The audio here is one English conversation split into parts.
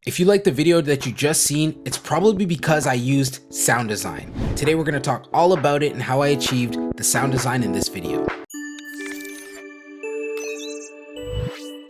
If you like the video that you just seen, it's probably because I used sound design. Today we're gonna talk all about it and how I achieved the sound design in this video.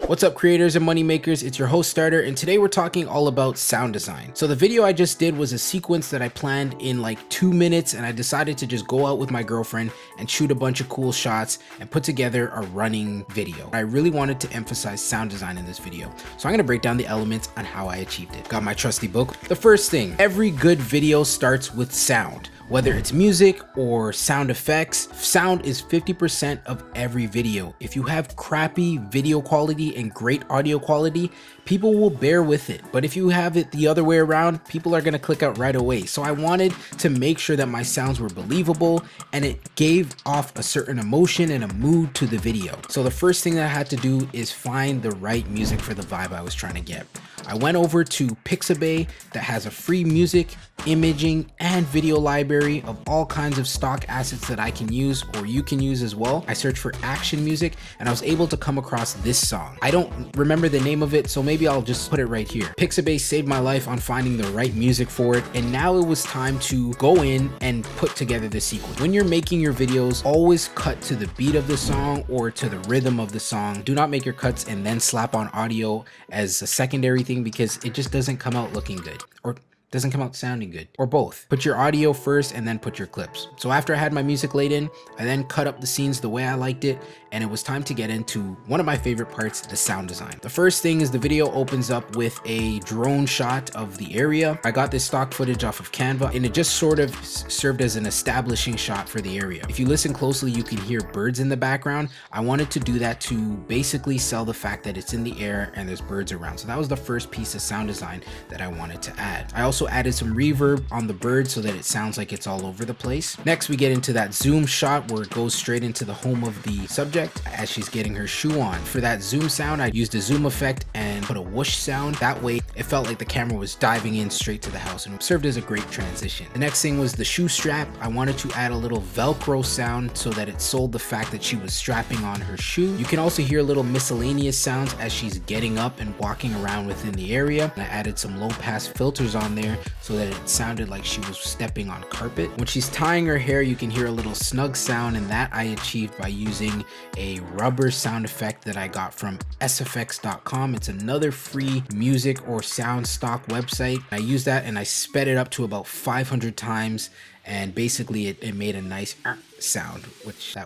What's up, creators and money makers? It's your host Starter, and today we're talking all about sound design. So the video I just did was a sequence that I planned in like 2 minutes, and I decided to just go out with my girlfriend and shoot a bunch of cool shots and put together a running video. I really wanted to emphasize sound design in this video, so I'm gonna break down the elements on how I achieved it. Got my trusty book. The first thing, every good video starts with sound. Whether it's music or sound effects, sound is 50% of every video. If you have crappy video quality and great audio quality, people will bear with it. But if you have it the other way around, people are gonna click out right away. So I wanted to make sure that my sounds were believable and it gave off a certain emotion and a mood to the video. So the first thing that I had to do is find the right music for the vibe I was trying to get. I went over to Pixabay that has a free music, imaging, and video library of all kinds of stock assets that I can use or you can use as well. I searched for action music and I was able to come across this song. I don't remember the name of it, so maybe I'll just put it right here. Pixabay saved my life on finding the right music for it, and now it was time to go in and put together the sequence. When you're making your videos, always cut to the beat of the song or to the rhythm of the song. Do not make your cuts and then slap on audio as a secondary thing, because it just doesn't come out looking good, or doesn't come out sounding good, or both. Put your audio first and then put your clips. So after I had my music laid in, I then cut up the scenes the way I liked it, and it was time to get into one of my favorite parts, the sound design. The first thing is the video opens up with a drone shot of the area. I got this stock footage off of Canva, and it just sort of served as an establishing shot for the area. If you listen closely, you can hear birds in the background. I wanted to do that to basically sell the fact that it's in the air and there's birds around. So that was the first piece of sound design that I wanted to add. I also added some reverb on the bird so that it sounds like it's all over the place. Next, we get into that zoom shot where it goes straight into the home of the subject as she's getting her shoe on. For that zoom sound, I used a zoom effect and put a whoosh sound. That way, it felt like the camera was diving in straight to the house, and it served as a great transition. The next thing was the shoe strap. I wanted to add a little Velcro sound so that it sold the fact that she was strapping on her shoe. You can also hear little miscellaneous sounds as she's getting up and walking around within the area. And I added some low pass filters on there so that it sounded like she was stepping on carpet. When she's tying her hair, you can hear a little snug sound, and that I achieved by using a rubber sound effect that I got from sfx.com. It's another free music or sound stock website. I used that and I sped it up to about 500 times, and basically it made a nice sound, which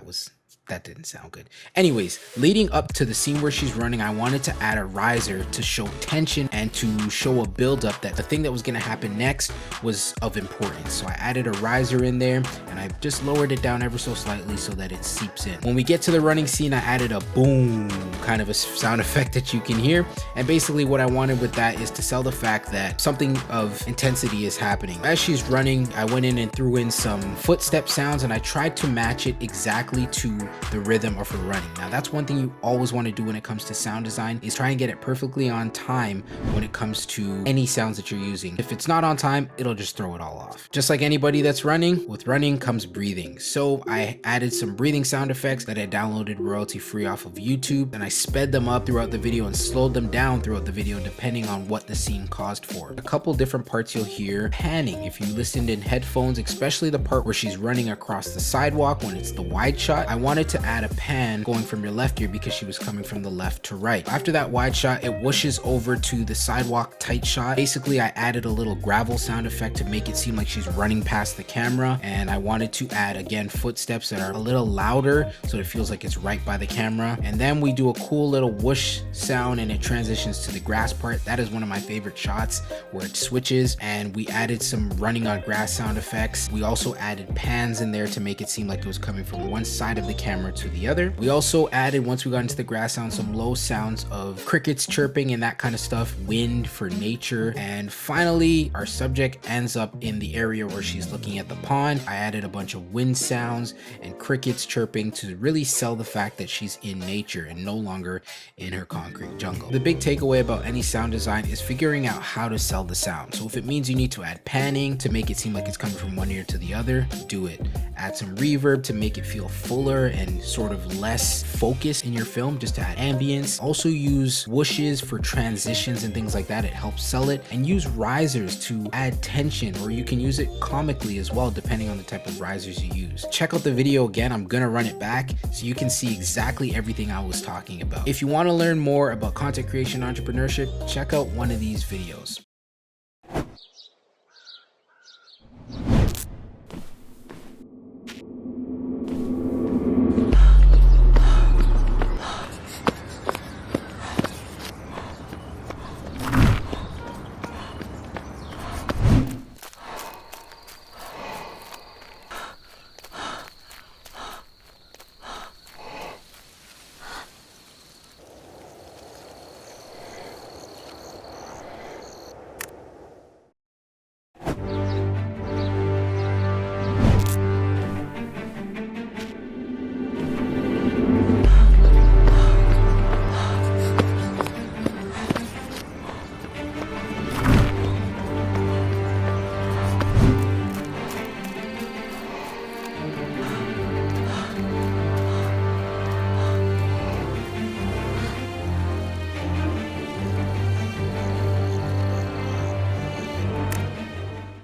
that didn't sound good. Anyways, leading up to the scene where she's running, I wanted to add a riser to show tension and to show a buildup that the thing that was gonna happen next was of importance. So I added a riser in there, and I just lowered it down ever so slightly so that it seeps in. When we get to the running scene, I added a boom kind of a sound effect that you can hear. And basically what I wanted with that is to sell the fact that something of intensity is happening. As she's running, I went in and threw in some footstep sounds, and I tried to match it exactly to the rhythm of her running. Now that's one thing you always want to do when it comes to sound design, is try and get it perfectly on time when it comes to any sounds that you're using. If it's not on time, it'll just throw it all off. Just like anybody that's running, with running comes breathing. So I added some breathing sound effects that I downloaded royalty free off of YouTube, and I sped them up throughout the video and slowed them down throughout the video depending on what the scene caused for. A couple different parts you'll hear panning if you listened in headphones, especially the part where she's running across the sidewalk when it's the wide shot. I wanted to add a pan going from your left ear because she was coming from the left to right. After that wide shot, it whooshes over to the sidewalk tight shot. Basically, I added a little gravel sound effect to make it seem like she's running past the camera, and I wanted to add again footsteps that are a little louder so it feels like it's right by the camera. And then we do a cool little whoosh sound and it transitions to the grass part. That is one of my favorite shots where it switches, and we added some running on grass sound effects. We also added pans in there to make it seem like it was coming from one side of the camera to the other. We also added, once we got into the grass sound, some low sounds of crickets chirping and that kind of stuff, wind for nature. And finally, our subject ends up in the area where she's looking at the pond. I added a bunch of wind sounds and crickets chirping to really sell the fact that she's in nature and no longer in her concrete jungle. The big takeaway about any sound design is figuring out how to sell the sound. So if it means you need to add panning to make it seem like it's coming from one ear to the other, do it. Add some reverb to make it feel fuller and and sort of less focus in your film, just to add ambience. Also use whooshes for transitions and things like that. It helps sell it. And use risers to add tension, or you can use it comically as well, depending on the type of risers you use. Check out the video again. I'm gonna run it back so you can see exactly everything I was talking about. If you want to learn more about content creation entrepreneurship, check out one of these videos.